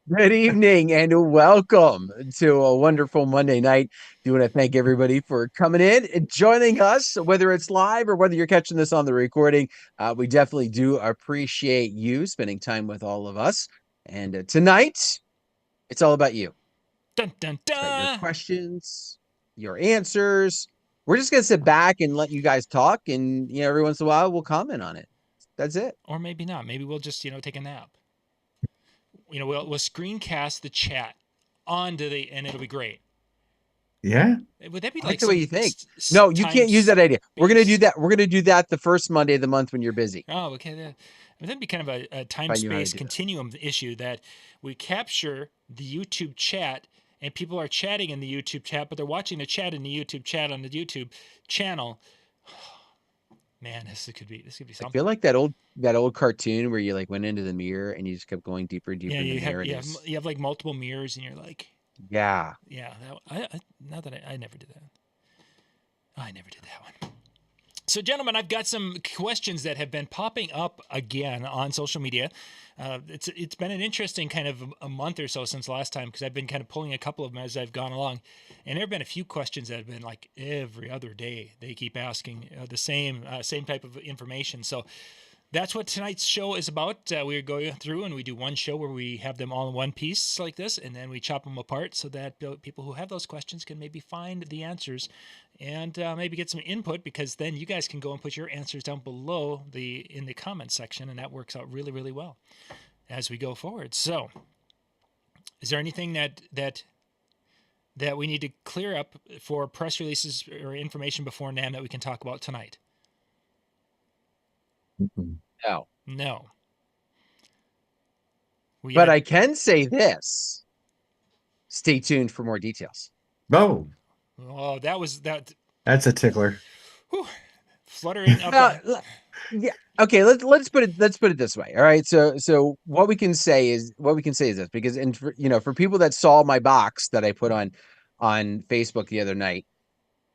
Good evening and welcome to a wonderful Monday night. Do want to thank everybody for coming in and joining us, whether it's live or whether you're catching this on the recording. We definitely do appreciate you spending time with all of us. And tonight, it's all about you. Dun dun It's about your dun. questions, your answers. We're just going to sit back and let you guys talk. And, every once in a while, we'll comment on it. That's it. Or maybe not. Maybe we'll just take a nap. We'll screencast the chat onto the, and it'll be great. Yeah. Would that be I like like the way some you think. No, you time can't use that idea. We're gonna do space? that. We're gonna do that the first Monday of the month when you're busy. Oh, okay. That'd be kind of a If time I knew how to space do that. continuum issue that we capture the YouTube chat and people are chatting in the YouTube chat, but they're watching the chat in the YouTube chat on the YouTube channel. Man, this could be I feel something. like that old cartoon where you like went into the mirror and you just kept going deeper and Yeah, deeper in the mirror and there's you have like multiple mirrors, and you're like, yeah. yeah. Now that I never did that. I never did that one. So, gentlemen, I've got some questions that have been popping up again on social media. It's been an interesting kind of a month or so since last time because I've been kind of pulling a couple of them as I've gone along, and there have been a few questions that have been like every other day. They keep asking the same type of information. So that's what tonight's show is about. We're going through and we do one show where we have them all in one piece like this, and then we chop them apart so that people who have those questions can maybe find the answers and maybe get some input, because then you guys can go and put your answers down below in the comment section, and that works out really, really well as we go forward. So, is there anything that we need to clear up for press releases or information before NAM that we can talk about tonight? No. No. We But had I can say this. Stay tuned for more details. Oh, Oh, that was that. that's a tickler. Whew, fluttering of Uh, the. yeah. Okay, let's put it this way. All right. So what we can say is this, because for people that saw my box that I put on Facebook the other night,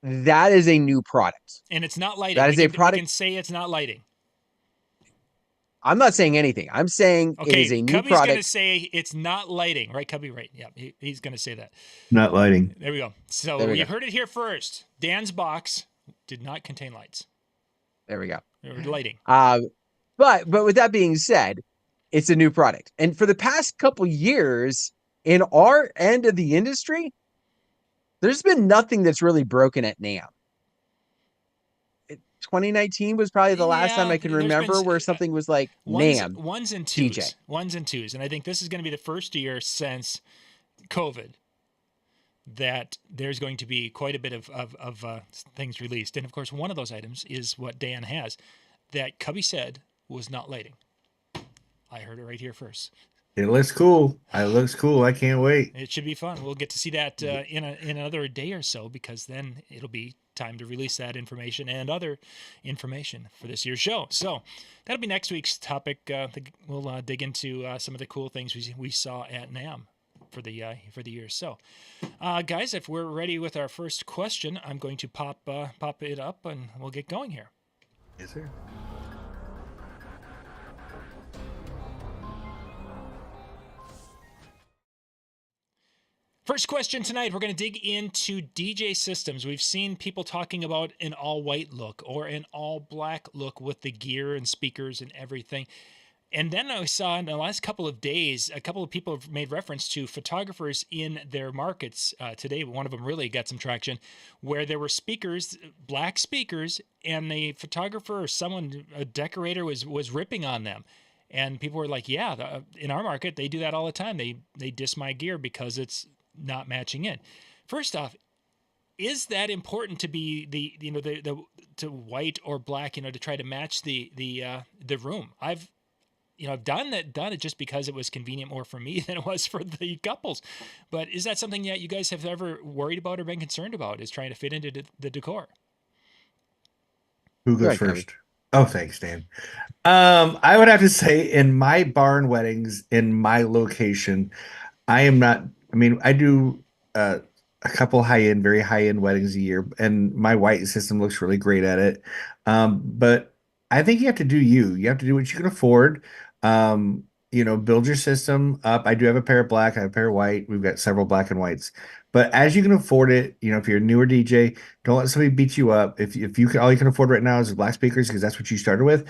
that is a new product. And it's not lighting. That We is a can we product. can say it's not lighting. I'm not saying anything. I'm saying it is Okay, a new Cubbie's gonna product. say it's not lighting, right? Cubbie, right? Yeah, he's gonna say that. Not lighting. There we go. So There we we go. heard it here first. Dan's box did not contain lights There we go. or lighting. Uh, but with that being said, it's a new product. And for the past couple years in our end of the industry, there's been nothing that's really broken at NAM. 2019 was probably the last time Yeah, I can there's been remember where something was like ones NAM ones and TJ. twos, and I think this is going to be the first year since COVID that there's going to be quite a bit of things released. And of course, one of those items is what Dan has that Cubbie said was not lighting. I heard it right here first. It looks cool. It looks cool. I can't wait. It should be fun. We'll get to see that in another day or so, because then it'll be time to release that information and other information for this year's show. So that'll be next week's topic. We'll dig into some of the cool things we saw at NAM for the year. So, guys, if we're ready with our first question, I'm going to pop it up and we'll get going here. Yes, sir. First question tonight, we're going to dig into DJ systems. We've seen people talking about an all white look or an all black look with the gear and speakers and everything. And then I saw in the last couple of days, a couple of people have made reference to photographers in their markets today. One of them really got some traction, where there were speakers, black speakers, and the photographer or someone, a decorator, was ripping on them. And people were like, "Yeah, in our market, they do that all the time. They diss my gear because it's not matching in." First off, is that important to be the to white or black, to try to match the room? I've done it just because it was convenient more for me than it was for the couples. But is that something that you guys have ever worried about or been concerned about, is trying to fit into the decor? Who Go goes ahead, Cubby. first? Oh, thanks, Dan. I would have to say in my barn weddings, in my location, I am not. I mean, I do a couple high-end, very high-end weddings a year, and my white system looks really great at it. But I think you have to do you. You have to do what you can afford. Um, build your system up. I do have a pair of black, I have a pair of white. We've got several black and whites. But as you can afford it, if you're a newer DJ, don't let somebody beat you up. If you can, all you can afford right now is black speakers because that's what you started with.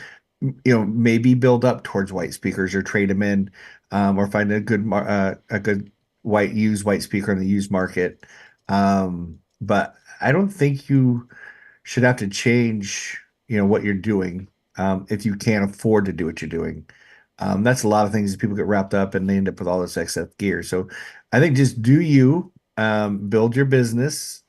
Maybe build up towards white speakers or trade them in, or find a good used white speaker in the used market. But I don't think you should have to change, what you're doing, if you can't afford to do what you're doing. That's a lot of things that people get wrapped up and they end up with all this excess gear. So I think just do you, build your business.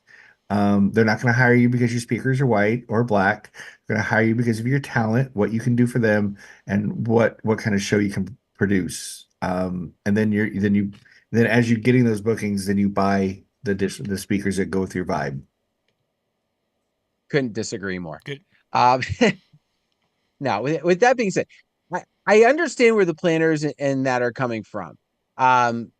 They're not going to hire you because your speakers are white or black. They're going to hire you because of your talent, what you can do for them, and what kind of show you can produce. And then as you're getting those bookings, then you buy the speakers that go with your vibe. Couldn't disagree more. Good. Um, Now, with that being said, I understand where the planners and that are coming from. Um,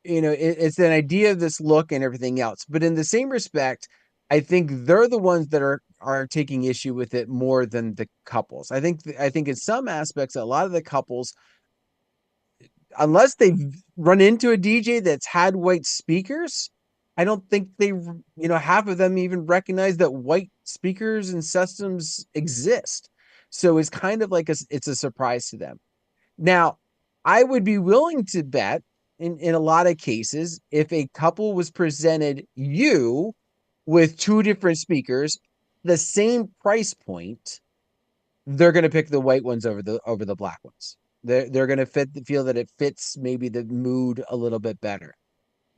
it's an idea of this look and everything else, but in the same respect, I think they're the ones that are taking issue with it more than the couples. I think in some aspects, a lot of the couples, unless they've run into a DJ that's had white speakers, I don't think half of them even recognize that white speakers and systems exist. So it's kind of like it's a surprise to them. Now, I would be willing to bet in a lot of cases, if a couple was presented you with two different speakers, the same price point, they're going to pick the white ones over the black ones. They're going to feel that it fits maybe the mood a little bit better.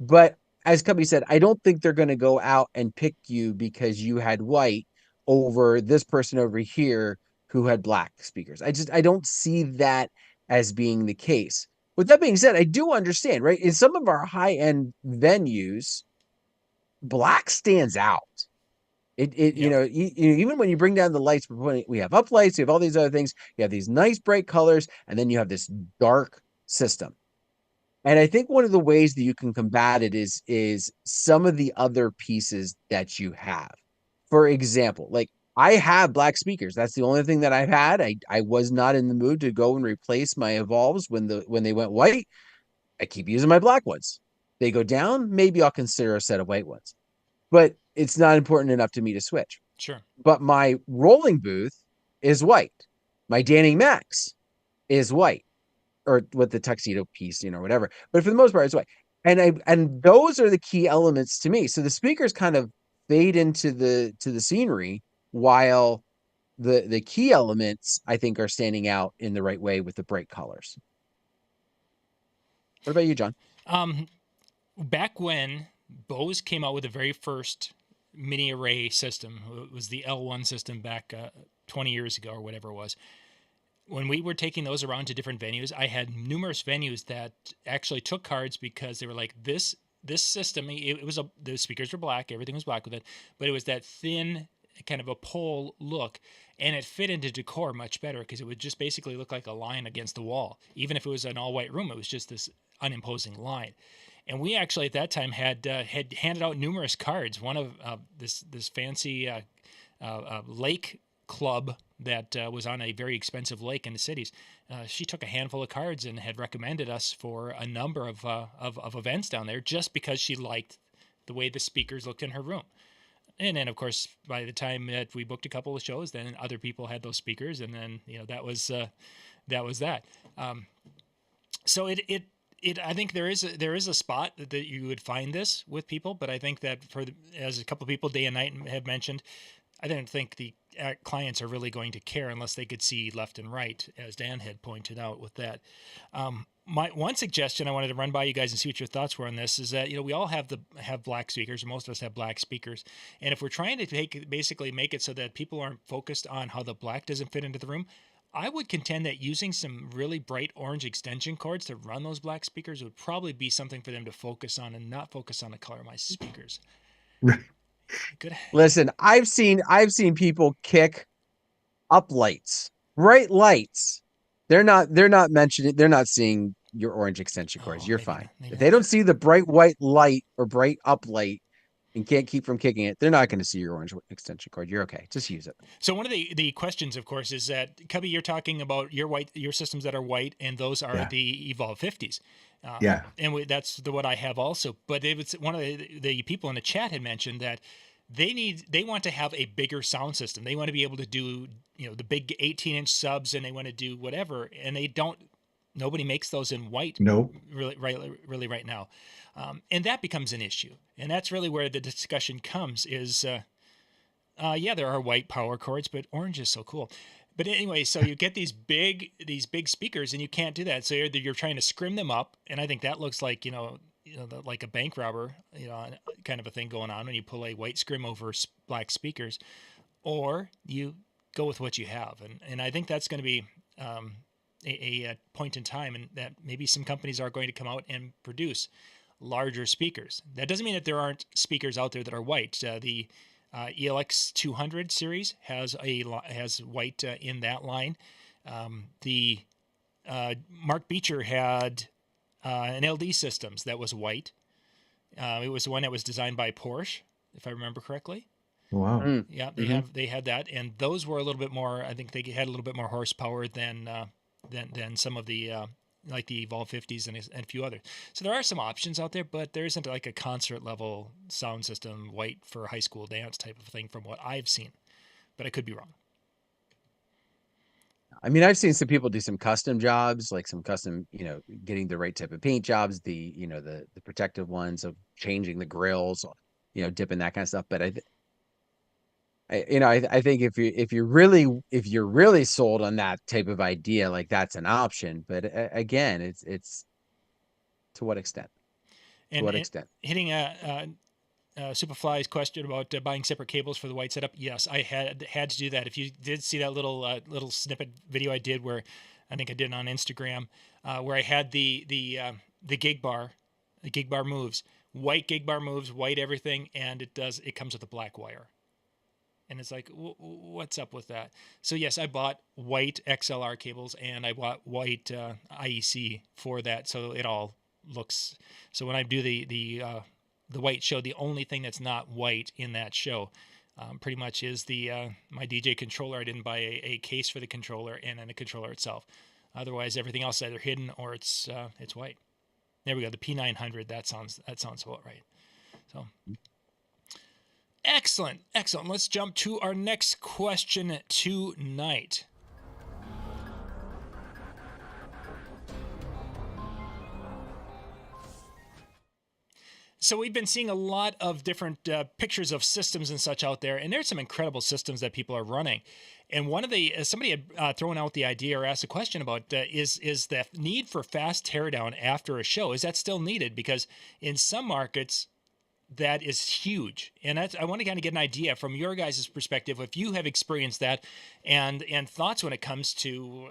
But as Cubbie said, I don't think they're going to go out and pick you because you had white over this person over here who had black speakers. I don't see that as being the case. With that being said, I do understand, right? In some of our high-end venues, black stands out. Yep. Even when you bring down the lights, we have up lights, we have all these other things, you have these nice bright colors, and then you have this dark system. And I think one of the ways that you can combat it is some of the other pieces that you have. For example, like I have black speakers. That's the only thing that I've had. I was not in the mood to go and replace my Evolves when they went white. I keep using my black ones. They go down, maybe I'll consider a set of white ones. But it's not important enough to me to switch. Sure. But my rolling booth is white. My Danning Max is white, or with the tuxedo piece, whatever. But for the most part, it's white. And those are the key elements to me. So the speakers kind of fade into the scenery, while the key elements I think are standing out in the right way with the bright colors. What about you, John? Um, Back when Bose came out with the very first mini array system, it was the L1 system back 20 years ago or whatever it was. When we were taking those around to different venues, I had numerous venues that actually took cards because they were like, this system, the speakers were black, everything was black with it, but it was that thin kind of a pole look, and it fit into decor much better because it would just basically look like a line against the wall. Even if it was an all white room, it was just this unimposing line. And we actually at that time had handed out numerous cards. One of this fancy lake club that was on a very expensive lake in the cities. She took a handful of cards and had recommended us for a number of events down there just because she liked the way the speakers looked in her room. And then, of course, by the time that we booked a couple of shows, then other people had those speakers, and then that was that. So I think there is a spot that you would find this with people, but I think that as a couple of people day and night have mentioned, I don't think the clients are really going to care unless they could see left and right, as Dan had pointed out with that. My one suggestion I wanted to run by you guys and see what your thoughts were on this is that we all have black speakers, or most of us have black speakers, and if we're trying to basically make it so that people aren't focused on how the black doesn't fit into the room, I would contend that using some really bright orange extension cords to run those black speakers would probably be something for them to focus on and not focus on the color of my speakers. Good. Listen, I've seen people kick up lights, bright lights. They're not mentioning. They're not seeing your orange extension cords. You're fine. If they don't see the bright white light or bright up light, and can't keep from kicking it, they're not going to see your orange extension cord. You're okay. Just use it. So one of the questions, of course, is that Cubbie, you're talking about your systems that are white, and those are Yeah. the Evolve 50s. Yeah. And that's what I have also. But it was one of the people in the chat had mentioned that they want to have a bigger sound system. They want to be able to do, the big 18-inch subs, and they want to do whatever, and nobody makes those in white. Nope. Really right now. And that becomes an issue. And that's really where the discussion comes is, yeah, there are white power cords, but orange is so cool. But anyway, so you get these big speakers, and you can't do that. So you're trying to scrim them up, and I think that looks like like a bank robber, kind of a thing going on when you pull a white scrim over black speakers, or you go with what you have, and I think that's going to be a point in time, and that maybe some companies are going to come out and produce larger speakers. That doesn't mean that there aren't speakers out there that are white. The ELX 200 series has white in that line. The Mark Beecher had an LD Systems that was white. It was the one that was designed by Porsche, if I remember correctly. Wow. Yeah, they had that, and those were a little bit more. I think they had a little bit more horsepower than some of the like the Evolve 50s and a few others. So there are some options out there, but there isn't like a concert level sound system white for high school dance type of thing from what I've seen, but I could be wrong. I mean, I've seen some people do some custom jobs, like some custom, getting the right type of paint jobs, the protective ones of changing the grills, dipping that kind of stuff. But I think if you're really sold on that type of idea, like that's an option. But again, it's to what extent? To what extent? Hitting Superfly's question about buying separate cables for the white setup. Yes, I had to do that. If you did see that little snippet video I did, where I think I did it on Instagram, where I had the gig bar moves, white gig bar moves, white everything, and it comes with a black wire. And it's like, what's up with that? So yes, I bought white XLR cables, and I bought white IEC for that, so it all looks. So when I do the white show, the only thing that's not white in that show, pretty much is the my DJ controller. I didn't buy a case for the controller, and then the controller itself. Otherwise, everything else is either hidden or it's white. There we go. The P900. That sounds about right. So. Excellent. Let's jump to our next question tonight. So we've been seeing a lot of different pictures of systems and such out there, and there's some incredible systems that people are running. And one of somebody had thrown out the idea or asked a question about is the need for fast teardown after a show, is that still needed? Because in some markets, that is huge. And I want to kind of get an idea from your guys' perspective, if you have experienced that, and thoughts when it comes to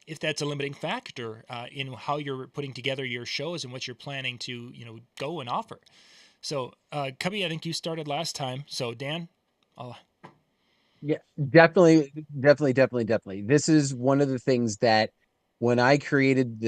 if that's a limiting factor in how you're putting together your shows and what you're planning to go and offer. So Cubbie, I think you started last time. So Dan, Yeah, definitely. This is one of the things that when I created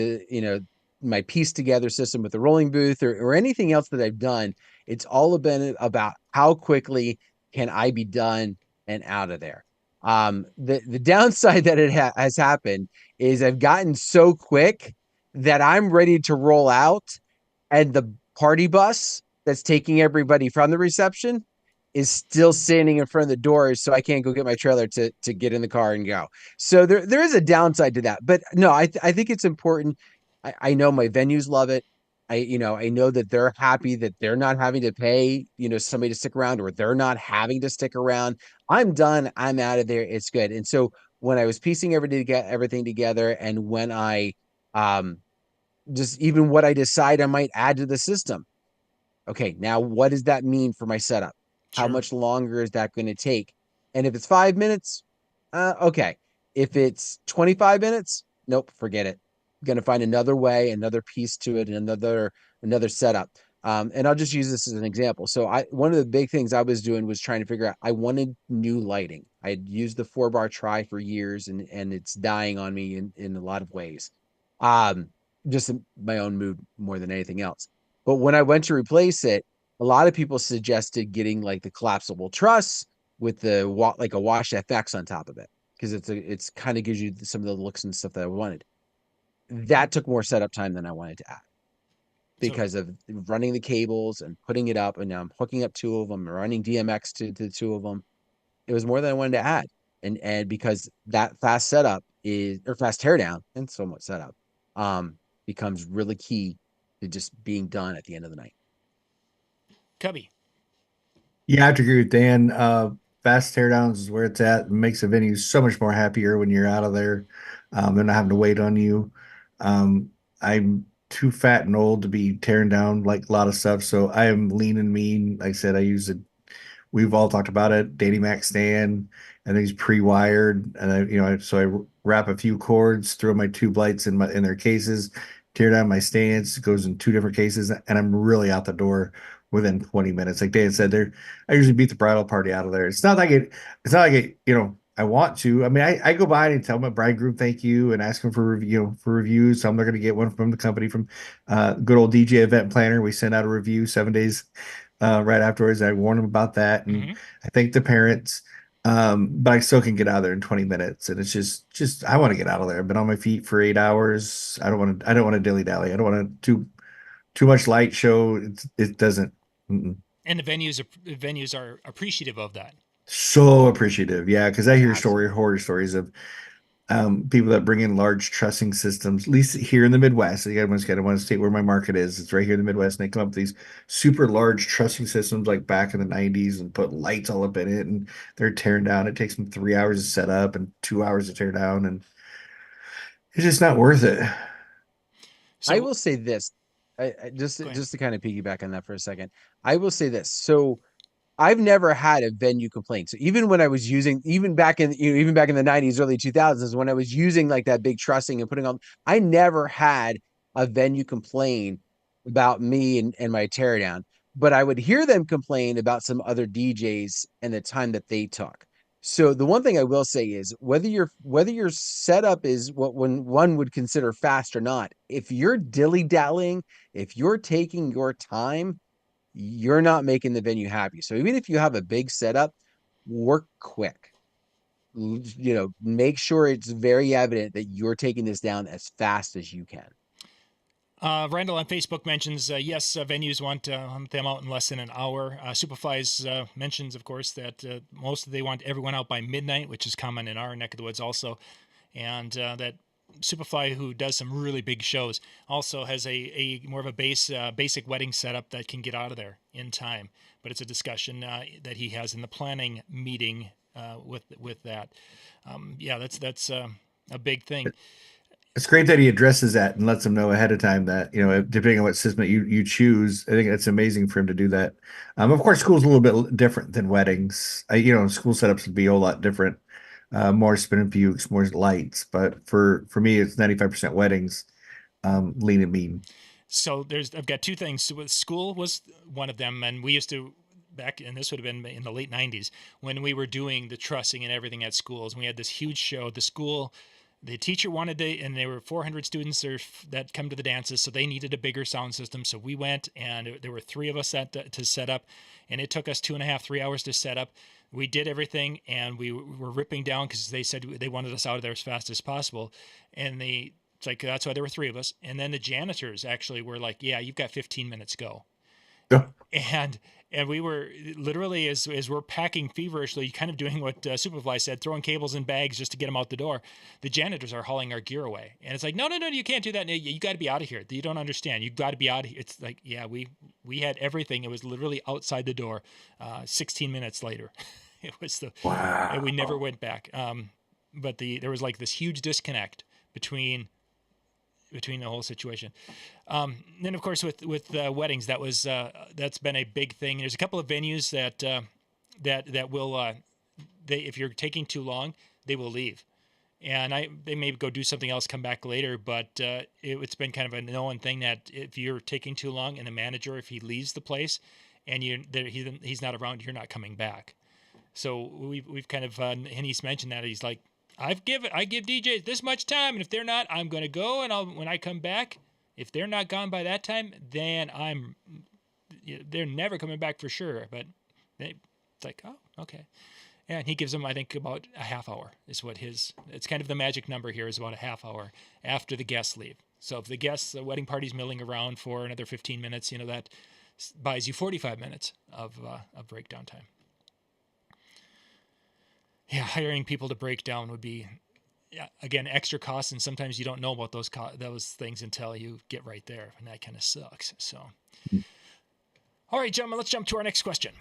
my piece together system with the rolling booth or anything else that I've done, it's all been about how quickly can I be done and out of there. The downside that has happened is I've gotten so quick that I'm ready to roll out, and the party bus that's taking everybody from the reception is still standing in front of the doors, so I can't go get my trailer to get in the car and go. So there is a downside to that. But no, I think it's important. I know my venues love it. I know that they're happy that they're not having to pay, somebody to stick around, or they're not having to stick around. I'm done. I'm out of there. It's good. And so when I was piecing everything together, and when I just even what I decide I might add to the system. Okay, now what does that mean for my setup? How sure. much longer is that going to take? And if it's 5 minutes, okay. If it's 25 minutes, nope, forget it. I'm going to find another way, another piece to it, and another setup. And I'll just use this as an example. So one of the big things I was doing was trying to figure out, I wanted new lighting. I had used the 4-bar tri for years, and it's dying on me in a lot of ways. Just my own mood more than anything else. But when I went to replace it, a lot of people suggested getting like the collapsible truss with the like a wash FX on top of it, because it's kind of gives you some of the looks and stuff that I wanted. That took more setup time than I wanted to add So because of running the cables and putting it up, and now I'm hooking up two of them, running DMX to the two of them. It was more than I wanted to add, and because that fast setup is or fast teardown and somewhat setup becomes really key to just being done at the end of the night. Cubbie. Yeah, I have to agree with Dan. Fast teardowns is where it's at. It makes the venue so much more happier when you're out of there. They're not having to wait on you. I'm too fat and old to be tearing down like a lot of stuff, so I am lean and mean. Like I said, I use it. We've all talked about it. Danny Mac stand, and he's pre-wired, and so I wrap a few cords, throw my tube lights in their cases, tear down my stands. It goes in two different cases, and I'm really out the door within 20 minutes. Like Dan said, there I usually beat the bridal party out of there. It's not like it, I want to. I mean, I go by and tell my bridegroom thank you and ask them for reviews. So I'm not going to get one from the company from good old DJ Event Planner. We send out a review 7 days right afterwards. I warn them about that, and Mm-hmm. I thank the parents. But I still can get out of there in 20 minutes, and it's just I want to get out of there. I've been on my feet for 8 hours. I don't want to dilly dally. I don't want to too much light show. It doesn't. Mm-mm. And the venues are appreciative of that. So appreciative, yeah, because I hear Absolutely. horror stories of people that bring in large trussing systems, at least here in the Midwest. I want to state where my market is. It's right here in the Midwest, and they come up with these super large trussing systems like back in the 90s and put lights all up in it, and they're tearing down. It takes them 3 hours to set up and 2 hours to tear down, and it's just not worth it. I So will say this, go ahead. just to kind of piggyback on that for a second. I will say this. So I've never had a venue complaint. So even when I was using, even back in the 90s, early 2000s, when I was using like that big trussing and putting on, I never had a venue complain about me and my teardown. But I would hear them complain about some other DJs and the time that they took. So the one thing I will say is whether your setup is what when one would consider fast or not, if you're dilly-dallying, if you're taking your time, you're not making the venue happy. So even if you have a big setup, work quick. Make sure it's very evident that you're taking this down as fast as you can. Randall on Facebook mentions, yes, venues want them out in less than an hour. Superflies mentions, of course, that they want everyone out by midnight, which is common in our neck of the woods also. And that Superfly, who does some really big shows, also has a more of a basic wedding setup that can get out of there in time. But it's a discussion that he has in the planning meeting with that. Yeah, that's a big thing. It's great that he addresses that and lets them know ahead of time that, depending on what system that you choose. I think it's amazing for him to do that. Of course, school's a little bit different than weddings. School setups would be a whole lot different. More spin and pukes, more lights. But for me, it's 95% weddings, lean and mean. So I've got two things. So school was one of them, and we used to back, and this would have been in the late '90s when we were doing the trussing and everything at schools. And we had this huge show. The teacher wanted and there were 400 students that come to the dances, so they needed a bigger sound system. So we went, and there were three of us to set up, and it took us 2.5, 3 hours to set up. We did everything, and we were ripping down because they said they wanted us out of there as fast as possible, and it's like that's why there were three of us. And then the janitors actually were like, "Yeah, you've got 15 minutes, go." And we were literally as we're packing feverishly, kind of doing what Superfly said, throwing cables in bags just to get them out the door. The janitors are hauling our gear away, and it's like, no, you can't do that. You got to be out of here. You don't understand. You got to be out of here. It's like, yeah, we had everything. It was literally outside the door. 16 minutes later, it was and we never Wow. went back. But there was like this huge disconnect between the whole situation. Then of course with weddings, that's been a big thing. There's a couple of venues that will if you're taking too long, they will leave, and they may go do something else, come back later. But it's been kind of a known thing that if you're taking too long, and the manager, if he leaves the place, and he's not around, you're not coming back. So we've kind of and he's mentioned that he's like, I give DJs this much time, and if they're not, I'm going to go, and when I come back, if they're not gone by that time, then they're never coming back for sure. But it's like, oh, okay. And he gives them, I think, about a half hour is what it's kind of the magic number here is about a half hour after the guests leave. So if the wedding party's milling around for another 15 minutes, that buys you 45 minutes of breakdown time. Yeah, hiring people to break down would be, again, extra costs, and sometimes you don't know about those things until you get right there, and that kind of sucks. So, all right, gentlemen, let's jump to our next question.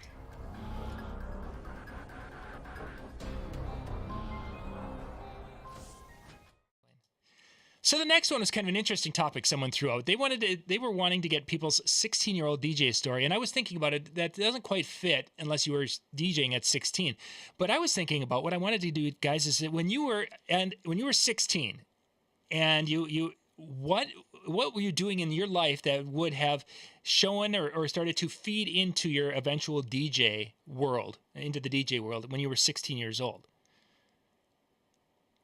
So the next one is kind of an interesting topic someone threw out. They were wanting to get people's 16-year-old DJ story, and I was thinking about it. That doesn't quite fit unless you were DJing at 16. But I was thinking about what I wanted to do, guys, is that when you were 16, and what were you doing in your life that would have shown or started to feed into your eventual DJ world, into the DJ world when you were 16 years old?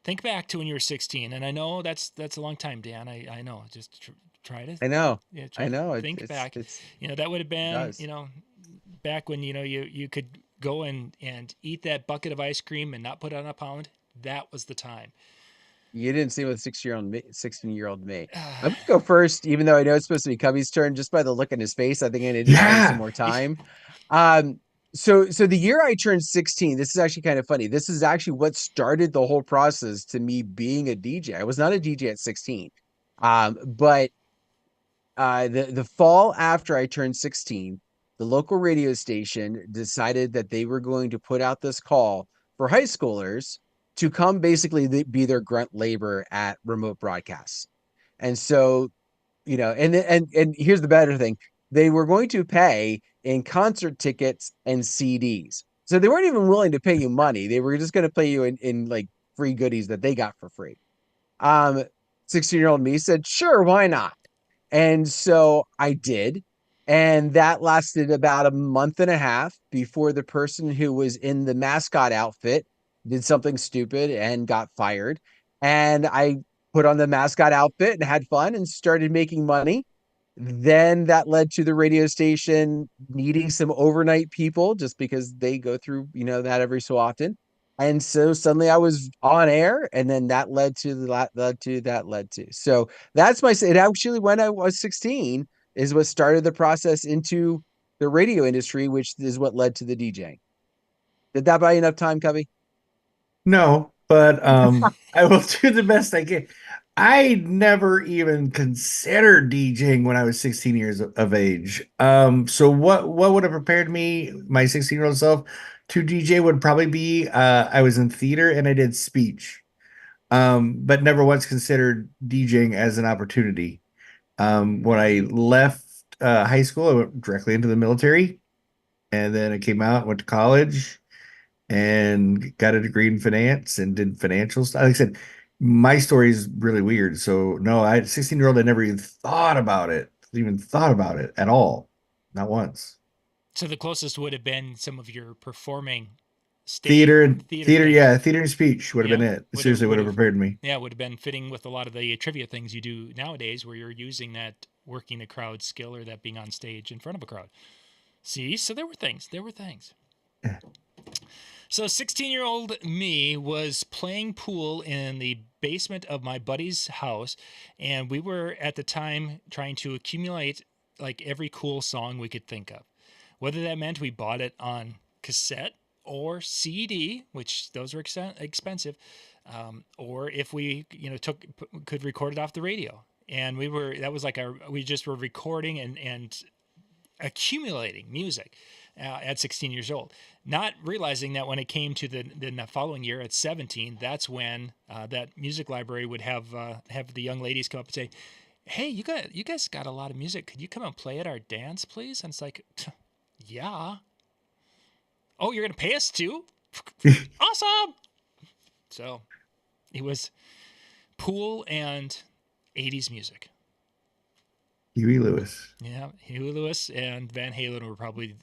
Think back to when you were 16, and I know that's a long time, Dan. I know. Just try to. I know. Yeah, I know. Think back. That would have been, back when you could go and eat that bucket of ice cream and not put on a pound. That was the time. You didn't see with 16-year-old me. I'm gonna go first, even though I know it's supposed to be Cubbie's turn. Just by the look in his face, I think I need to spend some more time. So the year I turned 16, this is actually kind of funny. This is actually what started the whole process to me being a DJ. I was not a DJ at 16. But the fall after I turned 16, the local radio station decided that they were going to put out this call for high schoolers to come basically be their grunt labor at remote broadcasts. And so, and here's the better thing. They were going to pay in concert tickets and CDs. So they weren't even willing to pay you money. They were just going to pay you in like free goodies that they got for free. 16-year-old me said, sure, why not? And so I did. And that lasted about a month and a half before the person who was in the mascot outfit did something stupid and got fired. And I put on the mascot outfit and had fun and started making money. Then that led to the radio station needing some overnight people just because they go through, that every so often. And so suddenly I was on air, and then that led to. So it actually, when I was 16, is what started the process into the radio industry, which is what led to the DJing. Did that buy you enough time, Cubbie? No, but I will do the best I can. I never even considered DJing when I was 16 years of age. So what would have prepared me, my 16-year-old self, to DJ would probably be I was in theater and I did speech, but never once considered DJing as an opportunity. When I left high school, I went directly into the military, and then I came out, went to college, and got a degree in finance and did financial stuff. Like I said, my story is really weird. So no, I 16-year-old, I never even thought about it. At all. Not once. So the closest would have been some of your performing theater, yeah, theater and speech would have been it. Seriously, would have prepared me. Yeah, would have been fitting with a lot of the trivia things you do nowadays, where you're using that working the crowd skill or that being on stage in front of a crowd. See, so there were things. Yeah. So 16-year-old me was playing pool in the basement of my buddy's house, and we were at the time trying to accumulate like every cool song we could think of. Whether that meant we bought it on cassette or CD, which those were expensive, or if we could record it off the radio. And we just were recording and accumulating music at 16 years old, not realizing that when it came to the following year at 17, that's when that music library would have the young ladies come up and say, hey, you guys got a lot of music. Could you come and play at our dance, please? And it's like, yeah. Oh, you're going to pay us too? Awesome. So it was pool and 80s music. Huey Lewis. Yeah, Huey Lewis and Van Halen were probably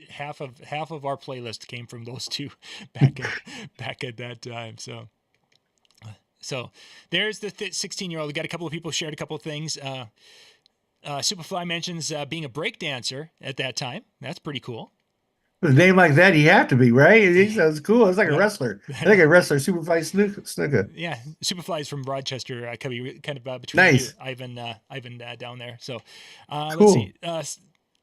half of our playlist came from those two back at that time. So there's the 16-year-old. We got a couple of people shared a couple of things. Superfly mentions being a break dancer at that time. That's pretty cool. With a name like that, you have to be, right? He sounds cool. It's like a Yeah. wrestler. I think a wrestler, Superfly Snuka. Yeah, Superfly is from Rochester, Cubbie, kind of between you, Nice. Ivan down there. So, let's Cool. see.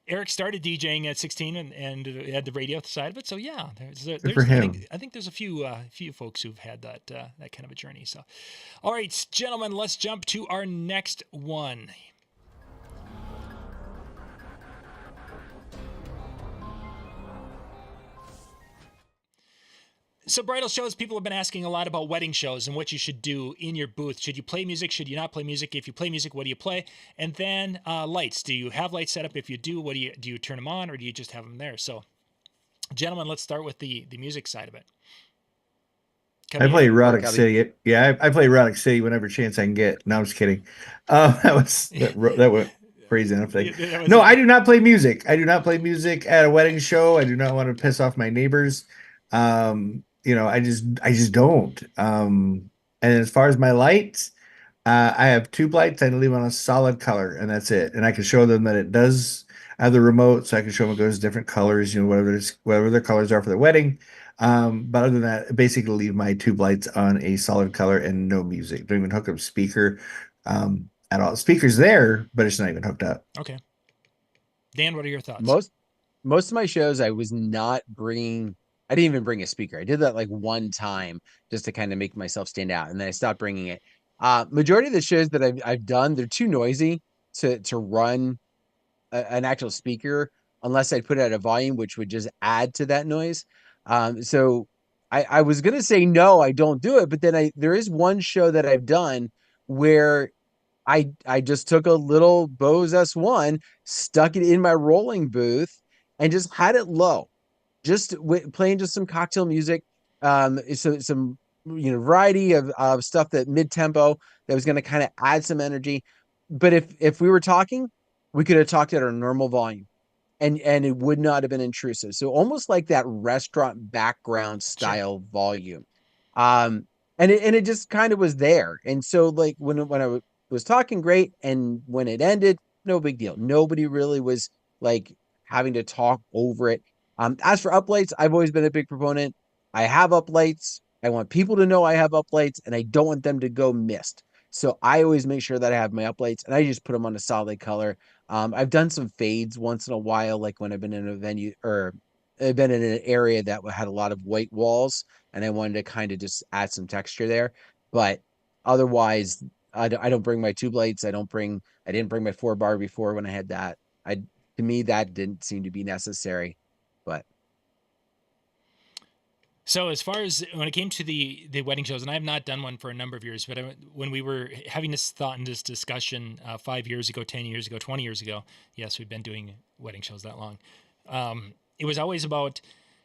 Eric started DJing at 16 and had the radio side of it. So yeah, Good for there's him. I think there's a few folks who've had that that kind of a journey. So, all right, gentlemen, let's jump to our next one. So bridal shows, people have been asking a lot about wedding shows and what you should do in your booth. Should you play music? Should you not play music? If you play music, what do you play? And then lights. Do you have lights set up? If you do, what do you turn them on, or do you just have them there? So, gentlemen, let's start with the music side of it. I play Erotic Cubbie. City. Yeah, I play Erotic City whenever chance I can get. No, I'm just kidding. That went crazy enough thing. No, I do not play music. I do not play music at a wedding show. I do not want to piss off my neighbors. I just don't. And as far as my lights, I have tube lights. I leave them on a solid color, and that's it. And I can show them that it does. I have the remote, so I can show them it goes different colors. Whatever their colors are for the wedding. But other than that, basically leave my tube lights on a solid color and no music. Don't even hook up speaker at all. Speaker's there, but it's not even hooked up. Okay. Dan, what are your thoughts? Most of my shows, I was not bringing. I didn't even bring a speaker. I did that like one time just to kind of make myself stand out, and then I stopped bringing it. Majority of the shows that I've done, they're too noisy to run an actual speaker unless I put it at a volume, which would just add to that noise. So I was gonna say no, I don't do it, but then there is one show that I've done where I just took a little Bose S1, stuck it in my rolling booth, and just had it low, just playing just some cocktail music, so some variety of stuff that mid tempo that was going to kind of add some energy. But if we were talking, we could have talked at our normal volume, and it would not have been intrusive. So almost like that restaurant background Sure. style volume. And it just kind of was there. And so like when I was talking, great, and when it ended, no big deal. Nobody really was like having to talk over it. As for uplights, I've always been a big proponent. I have uplights. I want people to know I have uplights, and I don't want them to go missed. So I always make sure that I have my uplights, and I just put them on a solid color. I've done some fades once in a while, like when I've been in a venue or I've been in an area that had a lot of white walls, and I wanted to kind of just add some texture there. But otherwise, I don't bring my tube lights. I didn't bring my 4 bar before when I had that. To me, that didn't seem to be necessary. But So as far as when it came to the wedding shows, and I have not done one for a number of years, but when we were having this thought and this discussion 5 years ago, 10 years ago, 20 years ago, yes, we've been doing wedding shows that long. It was always about,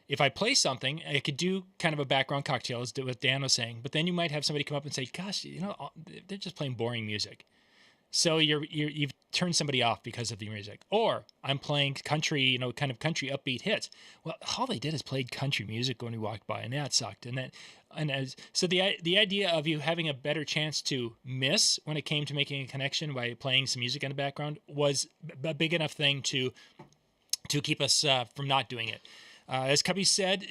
if I play something, I could do kind of a background cocktail, as what Dan was saying, but then you might have somebody come up and say, gosh, they're just playing boring music. So you've turned somebody off because of the music. Or I'm playing country, kind of country upbeat hits. Well, all they did is played country music when we walked by, and that sucked. So the idea of you having a better chance to miss when it came to making a connection by playing some music in the background was a big enough thing to keep us from not doing it. As Cubbie said,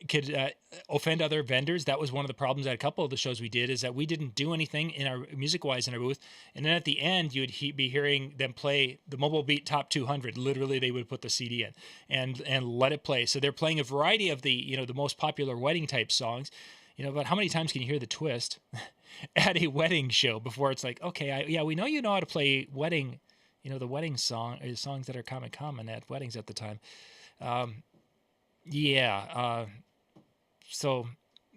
could offend other vendors. That was one of the problems at a couple of the shows we did, is that we didn't do anything in our music-wise in our booth. And then at the end, you'd be hearing them play the Mobile Beat Top 200. Literally, they would put the CD in and let it play. So they're playing a variety of the most popular wedding type songs. But how many times can you hear the twist at a wedding show before it's like, okay, we know how to play wedding, the wedding songs that are common at weddings at the time. So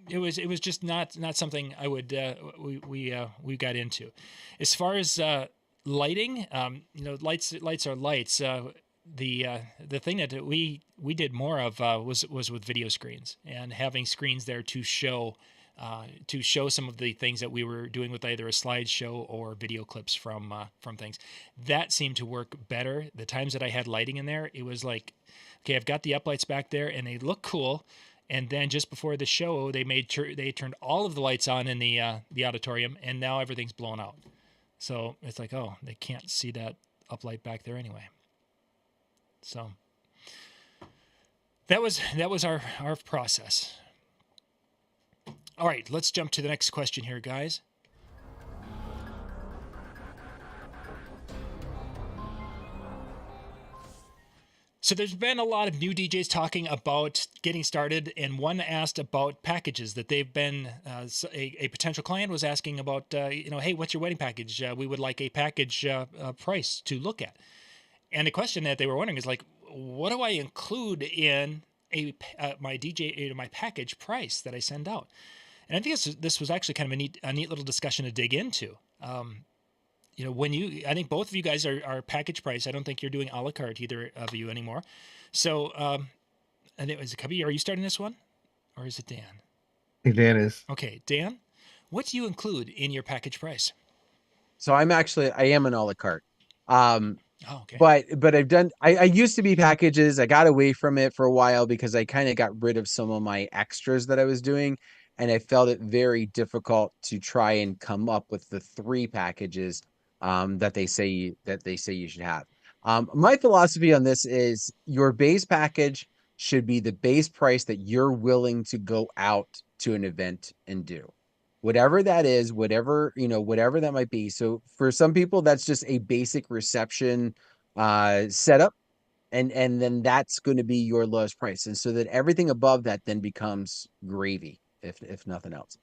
it was just not something I would we got into. As far as lighting, lights are lights. The thing that we did more of was with video screens and having screens there to show some of the things that we were doing with either a slideshow or video clips from things. That seemed to work better. The times that I had lighting in there, it was like, okay, I've got the uplights back there and they look cool. And then just before the show, they turned all of the lights on in the auditorium, and now everything's blown out. So it's like, oh, they can't see that uplight back there anyway. So that was our process. All right, let's jump to the next question here, guys. So there's been a lot of new DJs talking about getting started, and one asked about packages that they've been. A potential client was asking about, hey, what's your wedding package? We would like a package price to look at. And the question that they were wondering is like, what do I include in my DJ my package price that I send out? And I think this was actually kind of a neat little discussion to dig into. I think both of you guys are package price. I don't think you're doing a la carte, either of you, anymore. So, and it was Cubbie. Are you starting this one, or is it Dan? Hey, Dan is. Okay, Dan, what do you include in your package price? So I am an a la carte. Okay. But I used to be packages. I got away from it for a while because I kind of got rid of some of my extras that I was doing. And I felt it very difficult to try and come up with the 3 packages that they say you should have. My philosophy on this is your base package should be the base price that you're willing to go out to an event and do. Whatever that is, whatever that might be. So for some people, that's just a basic reception setup, and then that's going to be your lowest price. And so that everything above that then becomes gravy, if nothing else.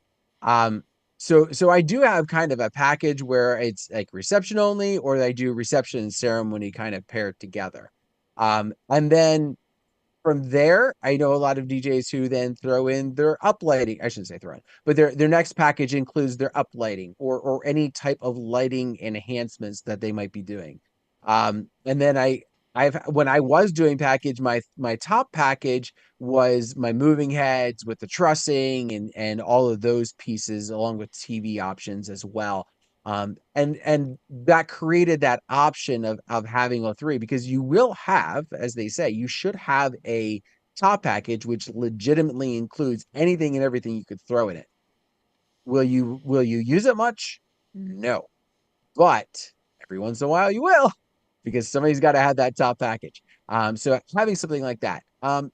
So I do have kind of a package where it's like reception only, or I do reception and ceremony kind of paired together. And then from there, I know a lot of DJs who then throw in their uplighting. I shouldn't say throw in, but their next package includes their uplighting or any type of lighting enhancements that they might be doing. And then I've when I was doing package, my top package was my moving heads with the trussing and all of those pieces, along with TV options as well. And that created that option of having all 3, because you will have, as they say, you should have a top package which legitimately includes anything and everything you could throw in it. Will you use it much? No. But every once in a while you will, because somebody's got to have that top package. So having something like that.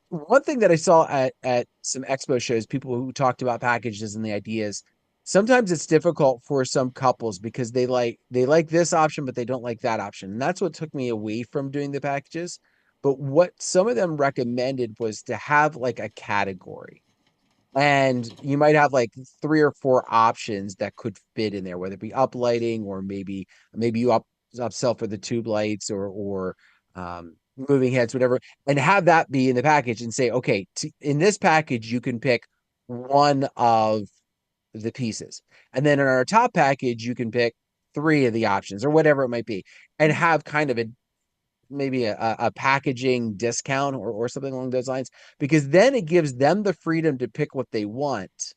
One thing that I saw at some expo shows, people who talked about packages and the ideas, sometimes it's difficult for some couples because they like this option, but they don't like that option. And that's what took me away from doing the packages. But what some of them recommended was to have like a category. And you might have like 3 or 4 options that could fit in there, whether it be uplighting or maybe you upsell for the tube lights or moving heads, whatever, and have that be in the package and say, okay, in this package, you can pick one of the pieces. And then in our top package, you can pick 3 of the options or whatever it might be, and have kind of maybe a packaging discount or something along those lines, because then it gives them the freedom to pick what they want.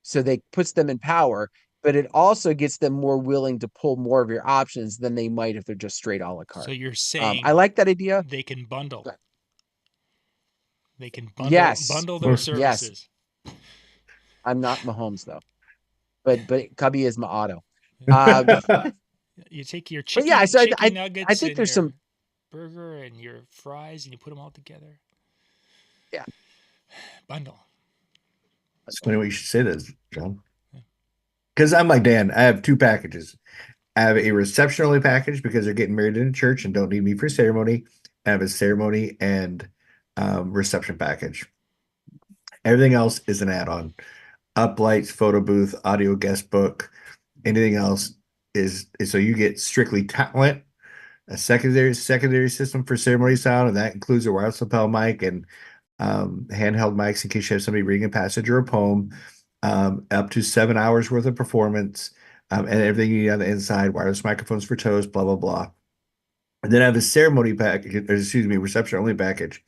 So they puts them in power, but it also gets them more willing to pull more of your options than they might if they're just straight a la carte. So you're saying I like that idea. they can bundle. They can Yes. bundle their services. Yes. I'm not Mahomes though, but Cubbie is my auto. You take your chicken, nuggets, I think there's some burger and your fries, and you put them all together. Yeah. Bundle. It's funny what you should say this, John. Because I'm like Dan, I have 2 packages. I have a reception only package because they're getting married in a church and don't need me for ceremony. I have a ceremony and reception package. Everything else is an add-on. Uplights, photo booth, audio guest book, anything else is so you get strictly talent, a secondary system for ceremony sound, and that includes a wireless lapel mic and handheld mics in case you have somebody reading a passage or a poem, up to 7 hours worth of performance, and everything you need on the inside, wireless microphones for toes, blah, blah, blah. And then I have a ceremony package, reception only package.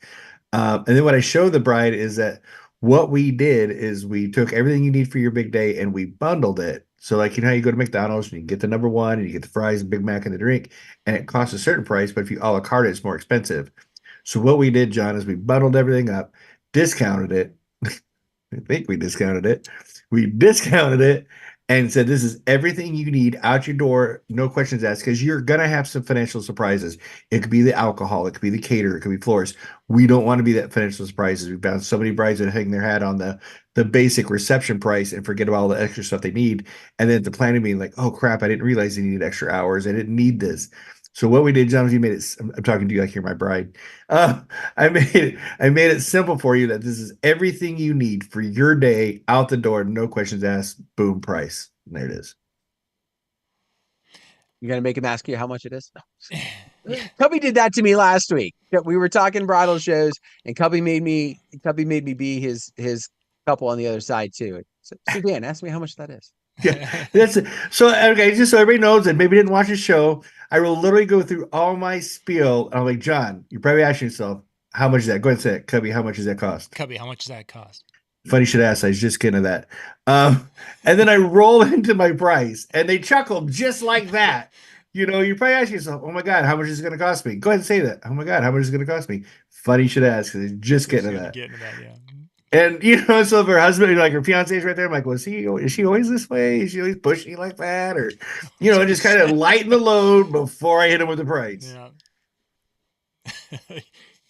And then what I show the bride is that what we did is we took everything you need for your big day and we bundled it. So like, you know how you go to McDonald's and you get the number 1 and you get the fries and Big Mac and the drink, and it costs a certain price, but if you a la carte, it's more expensive. So what we did, John, is we bundled everything up, discounted it. I think we discounted it. We discounted it and said, this is everything you need out your door, no questions asked, because you're going to have some financial surprises. It could be the alcohol, it could be the caterer, it could be florists. We don't want to be that financial surprises. We've found so many brides that hang their hat on the basic reception price and forget about all the extra stuff they need. And then at the planning meeting, like, oh crap, I didn't realize they needed extra hours. I didn't need this. So what we did, John, is you made it. I'm talking to you like you're my bride. Uh, I made it simple for you that this is everything you need for your day out the door, no questions asked, boom, price. And there it is. You're gonna make him ask you how much it is? No. Yeah. Cubbie did that to me last week. We were talking bridal shows, and Cubbie made me be his couple on the other side too. So Dan, ask me how much that is. Yeah, that's it. So okay, just so everybody knows that maybe didn't watch the show, I will literally go through all my spiel. And I'm like, John, you're probably asking yourself, how much is that? Go ahead and say it, Cubby. How much does that cost? Cubbie, how much does that cost? Funny you should ask. I was just getting to that. And then I roll into my price, and they chuckle just like that. You're probably asking yourself, "Oh my God, how much is it going to cost me?" Go ahead and say that. "Oh my God, how much is it going to cost me?" Funny you should ask. Because just getting to that. Get into that, yeah. And so if her husband, like her fiance is right there, I'm like, is she always this way? Is she always pushing like that? Or, just kind of lighten the load before I hit him with the price. Yeah.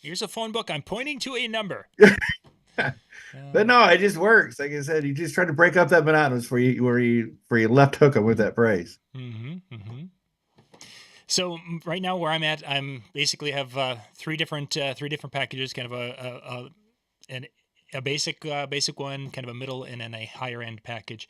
Here's a phone book. I'm pointing to a number. But no, it just works. Like I said, you just try to break up that monotonous where you left hook them with that price. Mm-hmm, mm-hmm. So right now where I'm at, I'm basically have three different packages, kind of a basic one, kind of a middle, and then a higher end package.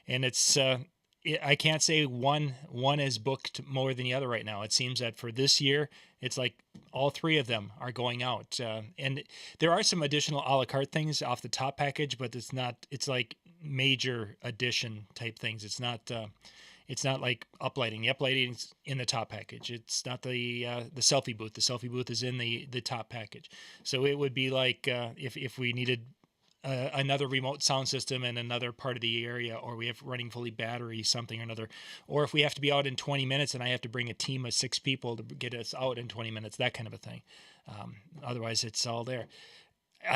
And it's I can't say one is booked more than the other right now. It seems that for this year, it's like all three of them are going out. And there are some additional a la carte things off the top package, but it's like major addition type things. It's not like uplighting. The uplighting's in the top package. It's not the selfie booth. The selfie booth is in the top package. So it would be like if we needed another remote sound system in another part of the area, or we have running fully battery something or another, or if we have to be out in 20 minutes and I have to bring a team of 6 people to get us out in 20 minutes, that kind of a thing. Otherwise, it's all there.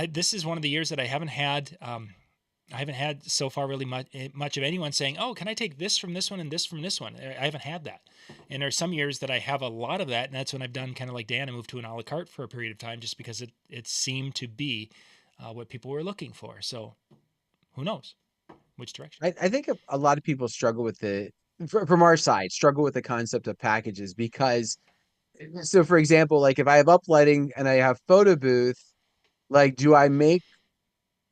This is one of the years that I haven't had. I haven't had so far really much of anyone saying, "Oh, can I take this from this one and this from this one?" I haven't had that. And there's some years that I have a lot of that, and that's when I've done kind of like Dan and moved to an a la carte for a period of time, just because it seemed to be what people were looking for. So who knows which direction? I think a lot of people struggle with from our side, struggle with the concept of packages because, so for example, like if I have uplighting and I have photo booth, like do I make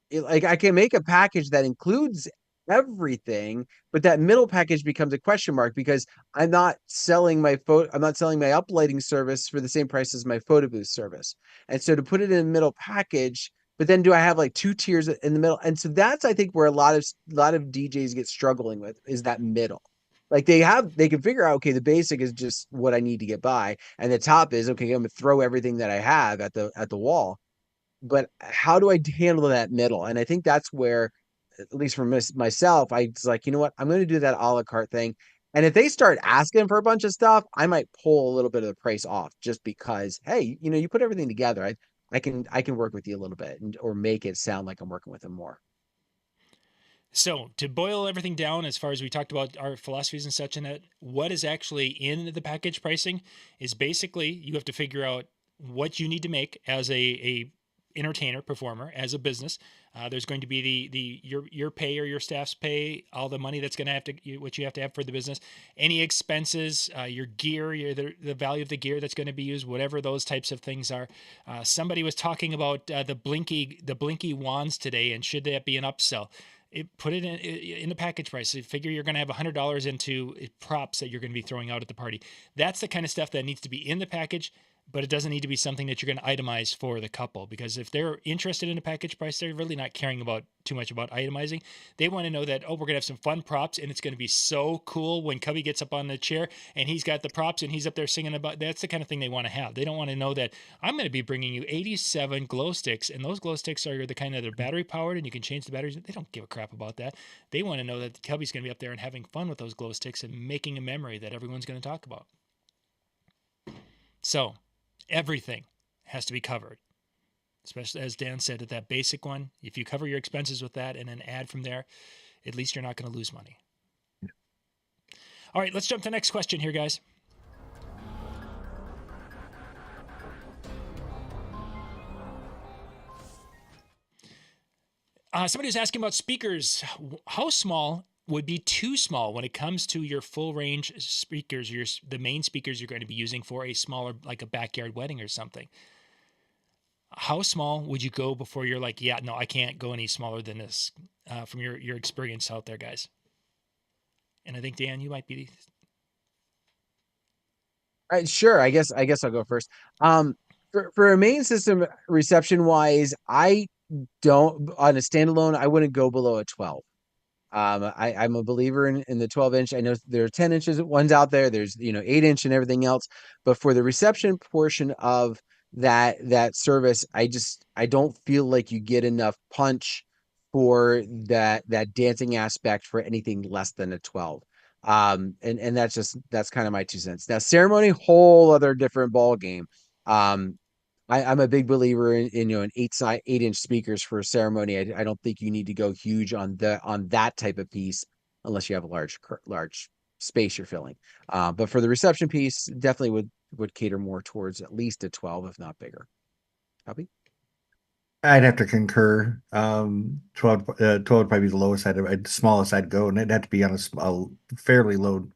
like I can make a package that includes everything, but that middle package becomes a question mark because I'm not selling my uplighting service for the same price as my photo booth service. And so to put it in a middle package, but then do I have like two tiers in the middle? And so that's I think where a lot of DJs get struggling with is that middle. Like they can figure out, okay, the basic is just what I need to get by, and the top is okay, I'm gonna throw everything that I have at the wall. But how do I handle that middle? And I think that's where, at least for myself, I was like, you know what, I'm going to do that a la carte thing. And if they start asking for a bunch of stuff, I might pull a little bit of the price off just because, hey, you put everything together. I can work with you a little bit or make it sound like I'm working with them more. So to boil everything down, as far as we talked about our philosophies and such in it, what is actually in the package pricing is basically you have to figure out what you need to make as a entertainer, performer, as a business. There's going to be your pay or your staff's pay, all the money that's going to what you have to have for the business, any expenses, your gear, the value of the gear that's going to be used, whatever those types of things are. Somebody was talking about the blinky wands today, and should that be an upsell? Put it in the package price. So figure you're going to have $100 into props that you're going to be throwing out at the party. That's the kind of stuff that needs to be in the package, but it doesn't need to be something that you're going to itemize for the couple, because if they're interested in a package price, they're really not caring too much about itemizing. They want to know that, oh, we're going to have some fun props, and it's going to be so cool when Cubbie gets up on the chair and he's got the props and he's up there singing about. That's the kind of thing they want to have. They don't want to know that I'm going to be bringing you 87 glow sticks, and those glow sticks are the kind that are battery powered and you can change the batteries. They don't give a crap about that. They want to know that Cubbie's going to be up there and having fun with those glow sticks and making a memory that everyone's going to talk about. So everything has to be covered, especially as Dan said at that basic one. If you cover your expenses with that and then add from there, at least you're not going to lose money. All right, let's jump to the next question here, guys. Somebody was asking about speakers. How small would be too small when it comes to your full range speakers, the main speakers you're going to be using for a smaller, like a backyard wedding or something? How small would you go before you're like, yeah, no, I can't go any smaller than this, from your experience out there, guys? And I think, Dan, you might be. Sure. I guess I'll go first. For a main system reception wise, I don't on a standalone. I wouldn't go below a 12. I'm a believer in the 12-inch. I know there are 10 inches ones out there. There's 8-inch and everything else. But for the reception portion of that service, I don't feel like you get enough punch for that dancing aspect for anything less than a 12. And that's kind of my 2 cents. Now ceremony, whole other different ball game. I'm a big believer in an 8-inch speakers for a ceremony. I don't think you need to go huge on that type of piece unless you have a large space you're filling. But for the reception piece, definitely would cater more towards at least a 12, if not bigger. Copy? I'd have to concur. 12 would probably be the lowest smallest I'd go, and it'd have to be on a fairly low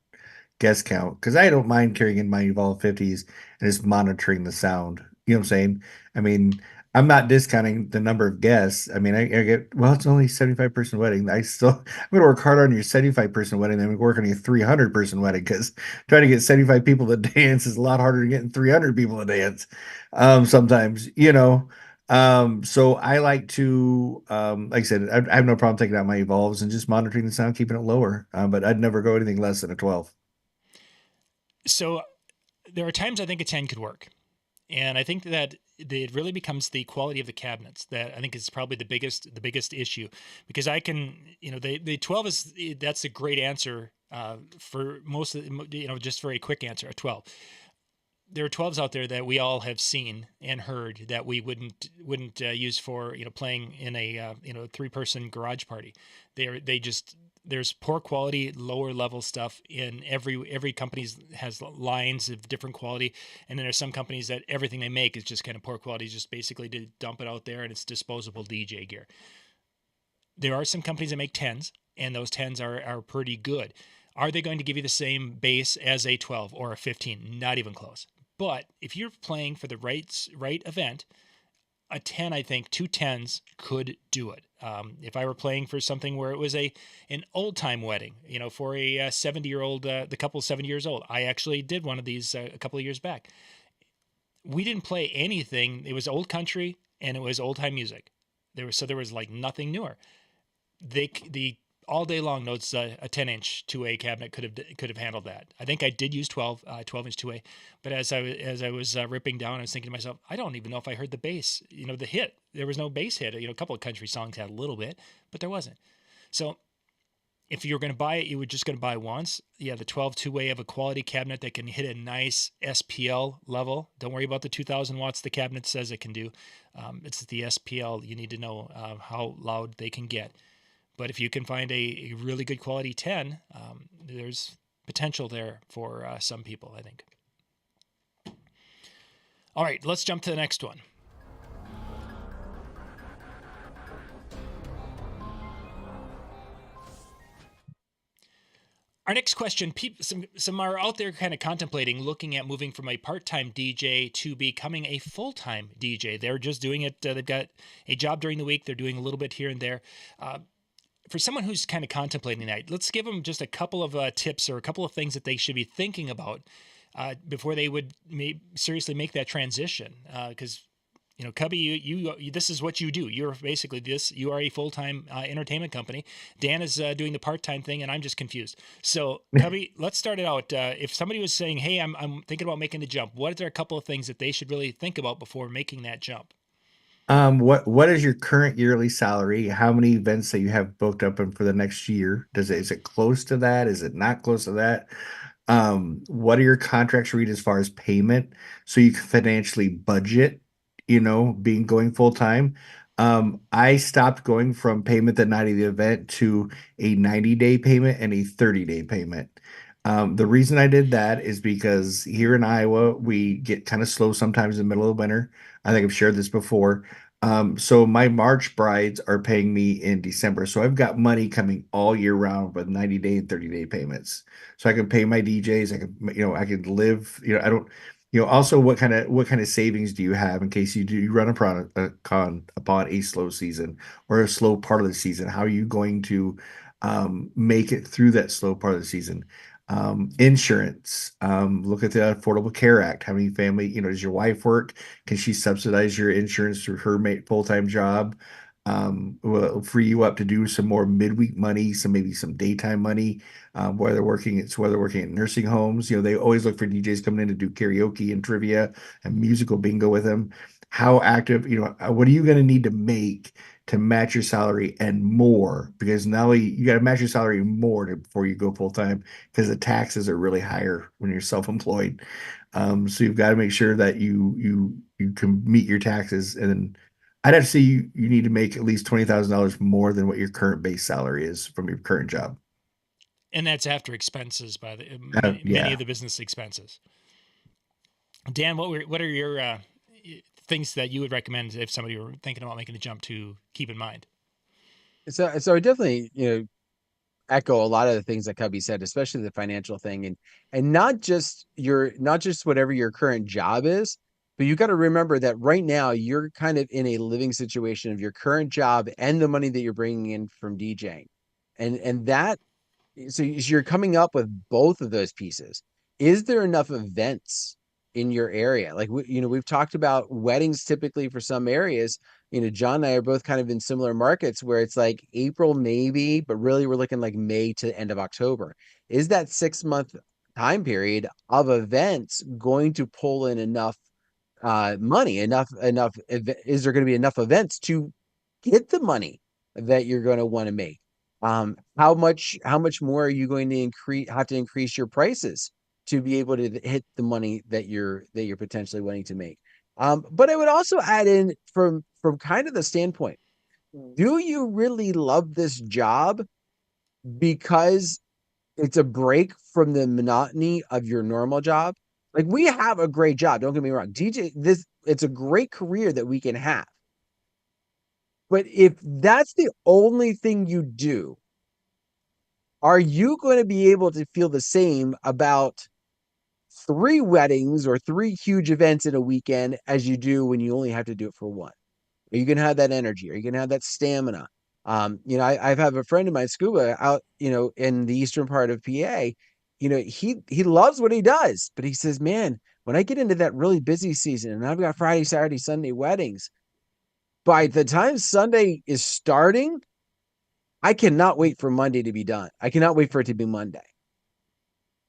guest count because I don't mind carrying in my Evolve 50s and just monitoring the sound. You know what I'm saying? I mean, I'm not discounting the number of guests. I mean, I get, well, it's only 75-person wedding. I'm going to work harder on your 75-person wedding than we work on your 300-person wedding because trying to get 75 people to dance is a lot harder than getting 300 people to dance. Sometimes, so I like to, like I said, I have no problem taking out my Evolves and just monitoring the sound, keeping it lower. But I'd never go anything less than a 12. So there are times I think a 10 could work. And I think that it really becomes the quality of the cabinets that I think is probably the biggest issue, because I can, the 12 that's a great answer, for most of just for a quick answer, a 12. There are 12s out there that we all have seen and heard that we wouldn't use for playing in a 3-person garage party. There's poor quality, lower level stuff in every company's has lines of different quality, and then there's some companies that everything they make is just kind of poor quality, just basically to dump it out there, and it's disposable DJ gear. There are some companies that make 10s, and those 10s are pretty good. Are they going to give you the same bass as a 12 or a 15? Not even close. But if you're playing for the right event, a 10, I think 2 10s could do it. If I were playing for something where it was an old time wedding, for a 70-year-old, the couple 70 years old, I actually did one of these a couple of years back. We didn't play anything. It was old country and it was old time music. There was like nothing newer. The all day long notes, a 10-inch 2A cabinet could have handled that. I think I did use 12-inch 2A, but as I was ripping down, I was thinking to myself, I don't even know if I heard the bass. The hit. There was no bass hit. A couple of country songs had a little bit, but there wasn't. So if you're going to buy it, you were just going to buy once. Yeah, the 12 2-way of a quality cabinet that can hit a nice SPL level. Don't worry about the 2,000 watts the cabinet says it can do. It's the SPL. You need to know how loud they can get. But if you can find a really good quality 10, there's potential there for some people, I think. All right, let's jump to the next one. Our next question, some are out there kind of contemplating looking at moving from a part-time DJ to becoming a full-time DJ. They're just doing it. They've got a job during the week. They're doing a little bit here and there. For someone who's kind of contemplating that, let's give them just a couple of tips or a couple of things that they should be thinking about before they would seriously make that transition. Because, Cubbie, you this is what you do. You're basically you are a full-time entertainment company. Dan is doing the part-time thing, and I'm just confused. So, Cubbie, let's start it out. If somebody was saying, hey, I'm thinking about making the jump, what are a couple of things that they should really think about before making that jump? What is your current yearly salary? How many events that you have booked up and for the next year? Is it close to that? Is it not close to that? What are your contracts read as far as payment so you can financially budget, being going full time? I stopped going from payment the night of the event to a 90-day payment and a 30-day payment. The reason I did that is because here in Iowa, we get kind of slow sometimes in the middle of winter. I think I've shared this before. So my March brides are paying me in December. So I've got money coming all year round with 90-day and 30-day payments. So I can pay my DJs. I can live, I don't, also what kind of savings do you have in case you run upon a slow season or a slow part of the season? How are you going to make it through that slow part of the season? Insurance. Look at the Affordable Care Act. How many family, does your wife work? Can she subsidize your insurance through her full-time job? Will free you up to do some more midweek money, maybe some daytime money. Whether working at nursing homes. They always look for DJs coming in to do karaoke and trivia and musical bingo with them. How active, what are you going to need to make to match your salary and more? Because now you got to match your salary more before you go full time because the taxes are really higher when you're self-employed. So you've got to make sure that you can meet your taxes, and then I'd have to say you need to make at least $20,000 more than what your current base salary is from your current job. And that's after expenses by the many Yeah. of the business expenses. Dan, what are your things that you would recommend if somebody were thinking about making the jump to keep in mind? So I definitely, echo a lot of the things that Cubby said, especially the financial thing, and not just whatever your current job is, but you got to remember that right now you're kind of in a living situation of your current job and the money that you're bringing in from DJing, and that so you're coming up with both of those pieces. Is there enough events in your area? Like we've talked about weddings typically for some areas. John and I are both kind of in similar markets where it's like April maybe, but really we're looking like May to end of October. Is that 6 month time period of events going to pull in enough money, is there going to be enough events to get the money that you're going to want to make? How much more are you going to increase your prices to be able to hit the money that you're potentially wanting to make? But I would also add in from kind of the standpoint, do you really love this job because it's a break from the monotony of your normal job? Like we have a great job, don't get me wrong. It's a great career that we can have. But if that's the only thing you do, are you going to be able to feel the same about three weddings or three huge events in a weekend as you do when you only have to do it for one? Are you going to have that energy? Are you going to have that stamina? I've had a friend of mine, Scuba, out, in the eastern part of PA. He loves what he does, but he says, man, when I get into that really busy season and I've got Friday, Saturday, Sunday weddings, by the time Sunday is starting, I cannot wait for Monday to be done. I cannot wait for it to be Monday.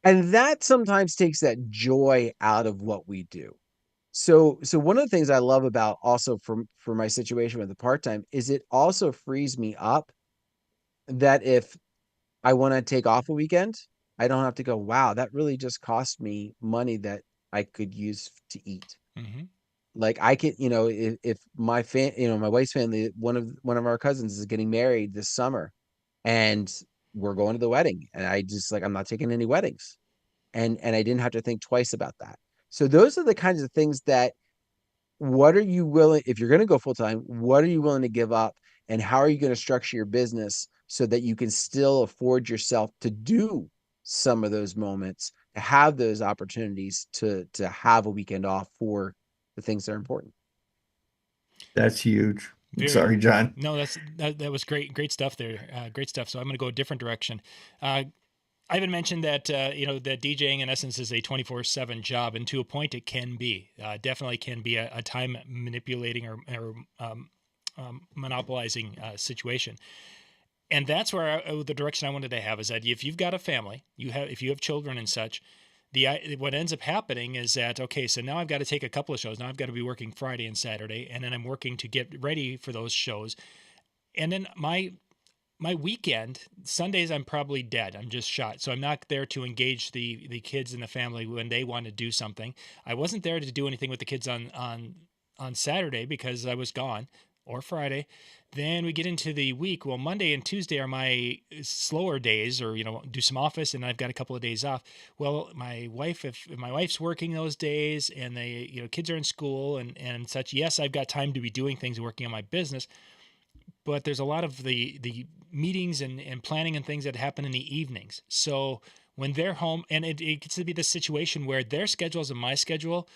And that sometimes takes that joy out of what we do. So one of the things I love about also for my situation with the part-time is it also frees me up that if I want to take off a weekend, I don't have to go, wow, that really just cost me money that I could use to eat. Mm-hmm. Like I can, if my wife's family, one of our cousins is getting married this summer and we're going to the wedding and I just like I'm not taking any weddings. And I didn't have to think twice about that. So those are the kinds of things that what are you willing if you're going to go full time, what are you willing to give up and how are you going to structure your business so that you can still afford yourself to do some of those moments, to have those opportunities to have a weekend off for the things that are important. That's huge. Very. Sorry, John. No, that was great stuff there. Great stuff. So I'm going to go a different direction. Ivan mentioned that that DJing in essence is a 24/7 job, and to a point, it can be definitely can be a time manipulating or monopolizing situation. And that's where the direction I wanted to have is that if you've got a family, if you have children and such, what ends up happening is that okay, so now I've got to take a couple of shows. Now I've got to be working Friday and Saturday, and then I'm working to get ready for those shows, and then my weekend Sundays I'm probably dead. I'm just shot. So I'm not there to engage the kids and the family when they want to do something. I wasn't there to do anything with the kids on Saturday because I was gone. or Friday. Then we get into the week. Well, Monday and Tuesday are my slower days, or do some office, and I've got a couple of days off. Well, my wife, if my wife's working those days, and they, kids are in school and such. Yes, I've got time to be doing things and working on my business, but there's a lot of the meetings and planning and things that happen in the evenings. So when they're home, and it gets to be the situation where their schedules and my schedule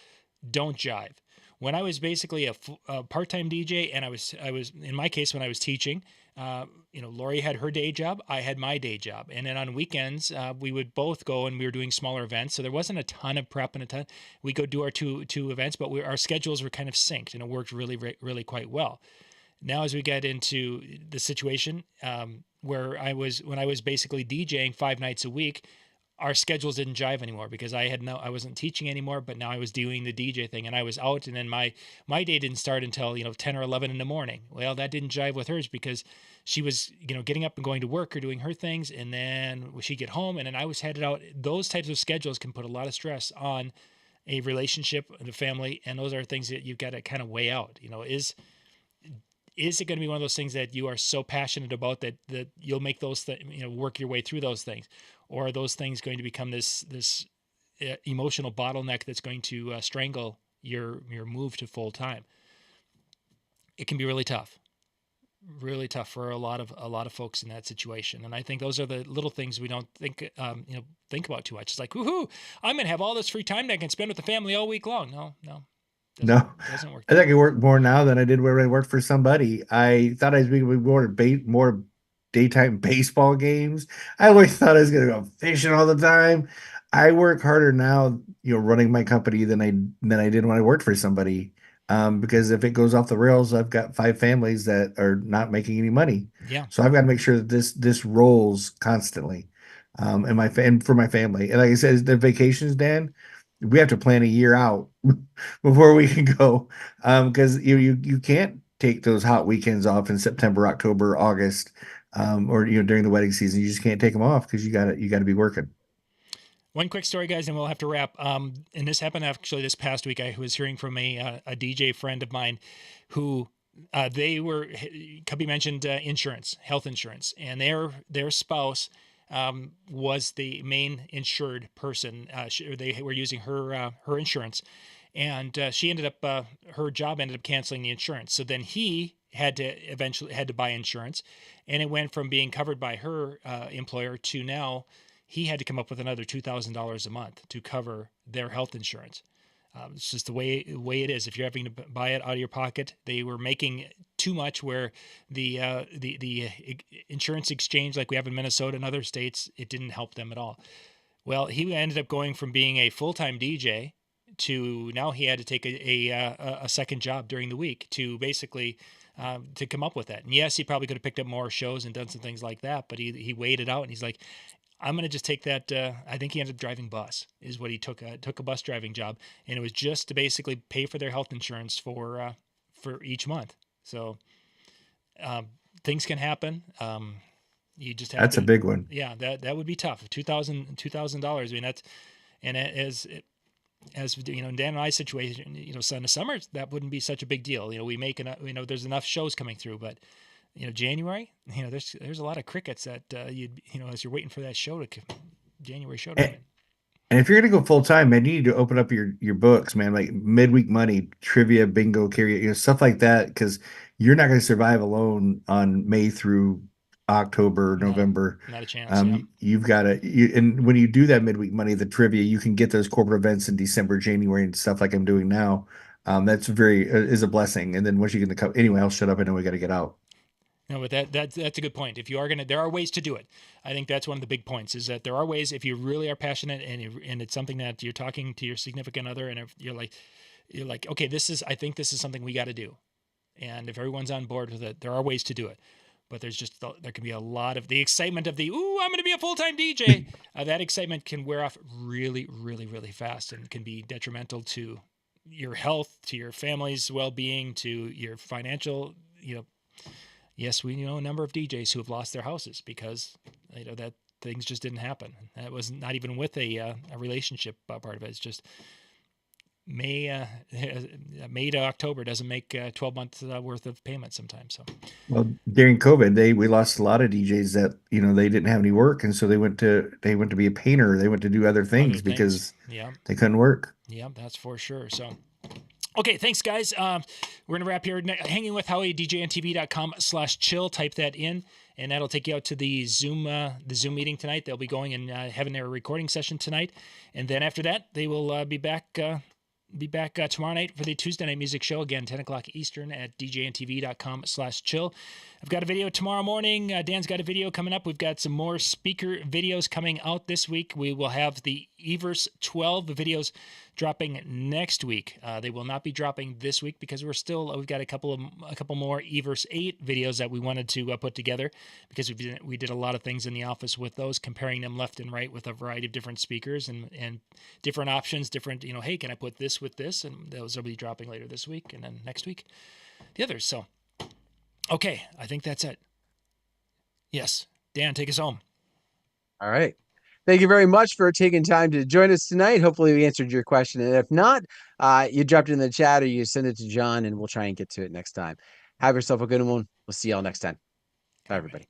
don't jive. When I was basically a part-time DJ, and I was in my case when I was teaching, Lori had her day job, I had my day job, and then on weekends we would both go and we were doing smaller events, so there wasn't a ton of prep and a ton. We go do our two events, but our schedules were kind of synced, and it worked really really quite well. Now, as we get into the situation where when I was basically DJing 5 nights a week, our schedules didn't jive anymore because I wasn't teaching anymore, but now I was doing the DJ thing and I was out, and then my day didn't start until 10 or 11 in the morning. Well, that didn't jive with hers because she was getting up and going to work or doing her things, and then she'd get home and then I was headed out. Those types of schedules can put a lot of stress on a relationship and a family, and those are things that you've got to kind of weigh out. Is it going to be one of those things that you are so passionate about that you'll make those work your way through those things, or are those things going to become this emotional bottleneck that's going to strangle your move to full time? It can be really tough for a lot of folks in that situation. And I think those are the little things we don't think about too much. It's like, woohoo, I'm going to have all this free time that I can spend with the family all week long. No. No, Doesn't work. I think I work more now than I did when I worked for somebody. I thought I was being more daytime baseball games. I always thought I was going to go fishing all the time. I work harder now, running my company than I did when I worked for somebody. Because if it goes off the rails, I've got 5 families that are not making any money. Yeah. So I've got to make sure that this rolls constantly, and for my family. And like I said, the vacations, Dan, we have to plan a year out before we can go, because you can't take those hot weekends off in September, October, August, or during the wedding season. You just can't take them off because you got to be working. One quick story, guys, and we'll have to wrap. And this happened actually this past week. I was hearing from a DJ friend of mine who Cubbie mentioned insurance, health insurance, and their spouse was the main insured person. They were using her insurance, and she ended up her job ended up canceling the insurance. So then he eventually had to buy insurance, and it went from being covered by her employer to now he had to come up with another $2,000 a month to cover their health insurance. It's just the way it is. If you're having to buy it out of your pocket, they were making too much. Where the insurance exchange, like we have in Minnesota and other states, it didn't help them at all. Well, he ended up going from being a full-time DJ to now he had to take a second job during the week to basically to come up with that. And yes, he probably could have picked up more shows and done some things like that, but he weighed it out and he's like, I'm going to just take that. I think he ended up driving bus is what he took a bus driving job. And it was just to basically pay for their health insurance for each month. So things can happen. You just have That's a big one. Yeah, that would be tough. $2,000. I mean, that's, and as Dan and I's situation, in the summer, that wouldn't be such a big deal. We make enough, there's enough shows coming through, but January, there's a lot of crickets that as you're waiting for that January show to come in. And if you're gonna go full time, man, you need to open up your books, man, like midweek money, trivia, bingo, karaoke, stuff like that, because you're not going to survive alone on May through October, November. Not a chance. Yeah. You've got to, and when you do that midweek money, the trivia, you can get those corporate events in December, January, and stuff like I'm doing now. That's is a blessing. And then once you get the cup, anyway, I'll shut up. I know we got to get out. No, but that's a good point. If you are there are ways to do it. I think that's one of the big points is that there are ways if you really are passionate and it's something that you're talking to your significant other and if you're like, okay, I think this is something we got to do. And if everyone's on board with it, there are ways to do it. But there can be a lot of the excitement of I'm going to be a full-time DJ. That excitement can wear off really, really, really fast and can be detrimental to your health, to your family's well-being, to your financial, Yes, we know a number of DJs who have lost their houses because that things just didn't happen. That was not even with a relationship part of it. It's just May to October doesn't make 12 months worth of payment sometimes. So, Well, during COVID, we lost a lot of DJs that, they didn't have any work, and so they went to be a painter, they went to do other other things things. because Yeah. they couldn't work. Yeah, that's for sure. So, okay, thanks, guys. We're going to wrap here. Hanging with Howie, DJNTV.com/chill. Type that in, and that'll take you out to the Zoom meeting tonight. They'll be going and having their recording session tonight. And then after that, they will be back tomorrow night for the Tuesday Night Music Show. Again, 10 o'clock Eastern at DJNTV.com/chill. I've got a video tomorrow morning. Dan's got a video coming up. We've got some more speaker videos coming out this week. We will have the Everse 12 videos dropping next week. They will not be dropping this week because we've got a couple more Everse 8 videos that we wanted to put together, because we did a lot of things in the office with those, comparing them left and right with a variety of different speakers and different options, different, hey, can I put this with this? And those will be dropping later this week, and then next week the others. So, okay, I think that's it. Yes, Dan, take us home. All right. Thank you very much for taking time to join us tonight. Hopefully we answered your question. And if not, you dropped it in the chat or you send it to John and we'll try and get to it next time. Have yourself a good one. We'll see y'all next time. Bye, everybody.